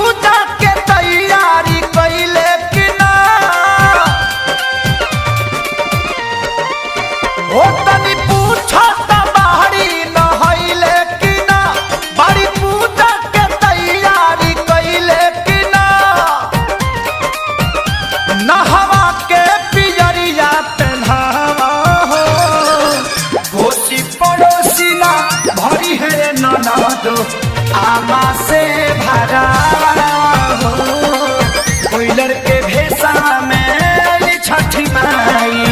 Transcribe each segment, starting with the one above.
पूजा के तैयारी कैले कि ना हो तनी पूछा त बाहरी नहैले कि ना बड़ी पूजा के तैयारी कैले कि ना नहवा के पियरिया पहनावा हो कोसी पड़ोसी ना भरी है ननद आमा से भरा हो कोयलर के भेसा में छठी माई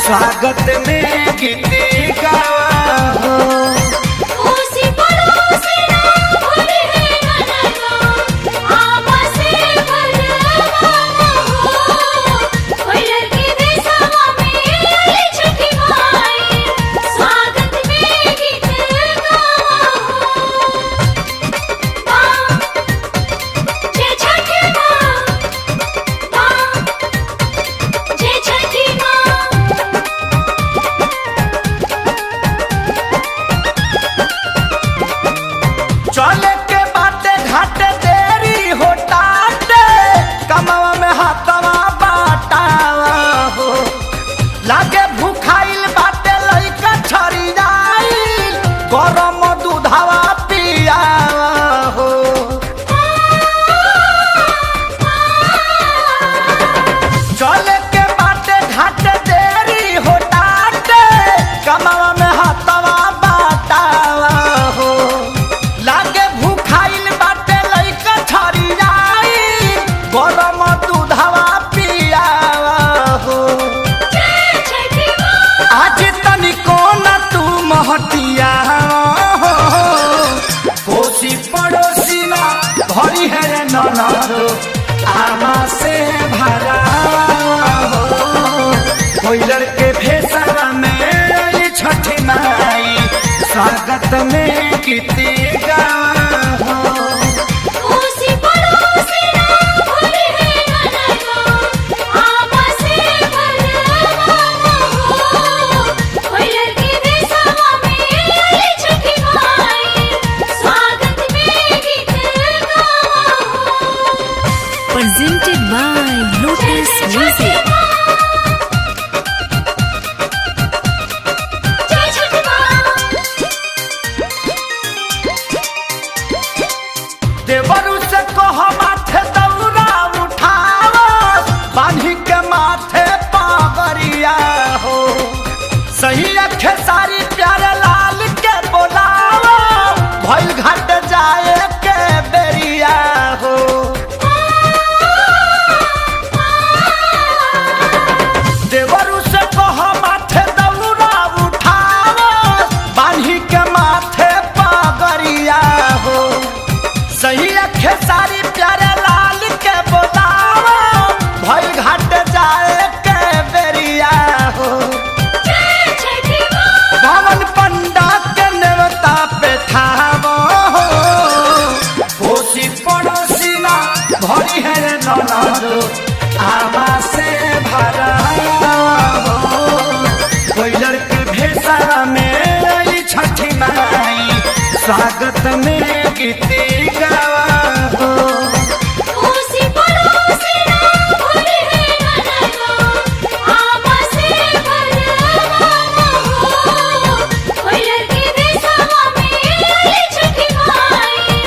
स्वागत में गीत गावा हो कोसी पड़ोसी ना भरी है ननद आमा से भरा हो कोयलर के भेसा में छठी माई स्वागत में गीत गावा हो जय छठी माँ जय छठी माँ चले के बाटे घाटे देरी हो टाटे कमावा में हाथवा बाटावा हो लागे भूखाइल बाटे लइका छरी जाइल गरम दूधवा पियावा हो चले के बाटे घाटे देरी हो टाटे कमावा में हाथवा बाटावा हो लागे भूखाइल बाटे लइका छरी जाई गरम दूधवा पियावा हो जय छठी माँ आज तनिको न तू महटिया हो कोसी पड़ोसी ना भरी है ननद आमा से भरा हो कोयलर के भेसा में छठी माई स्वागत में गीत गावा हो कोसी पड़ोसी ना भरी है ननद आमा से भरा हो कोयलर के भेसा में छठी माई स्वागत में गीत गावा हो presented by Lotus Music. जय छठी माँ देवरु से कह माथे दौरा उठावा बांधी के माथे पागरिया हो सही अखे सारी प्यारे लाल के बोलावा भइल घाट जाए के बेरिया हो देवरु से कह माथे दौरा उठावा बांधी के माथे पागरिया हो सही अखे सारी प्यारे लाल के बोलावा भइल घाट जाए के बेरिया हो जय छठी माँ भवन पंडा के नेवता पे ठावा हो कोसी पड़ोसी ना भरी है ननद आमा से भरा हो कोयलर के भेसा में छठी माई स्वागत में गीत गावा हो कोसी पड़ोसी ना भरी है ननद आमा से भरा हो कोयलर के भेसा में छठी माई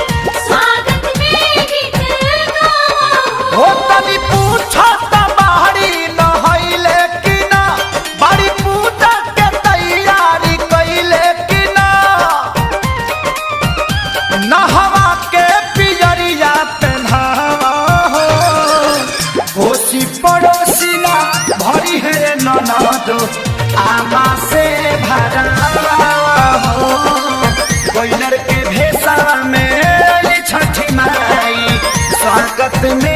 स्वागत में गीत गावा हो तनी पूछा त बाहरी नहैले कि ना बड़ी पूजा के तैयारी कैले कि ना नहवा के पियरिया पहनावा हो कोसी पड़ोसी ना भरी है ननद आमा से भरा हो कोयलर के भेसा में छठी माई स्वागत में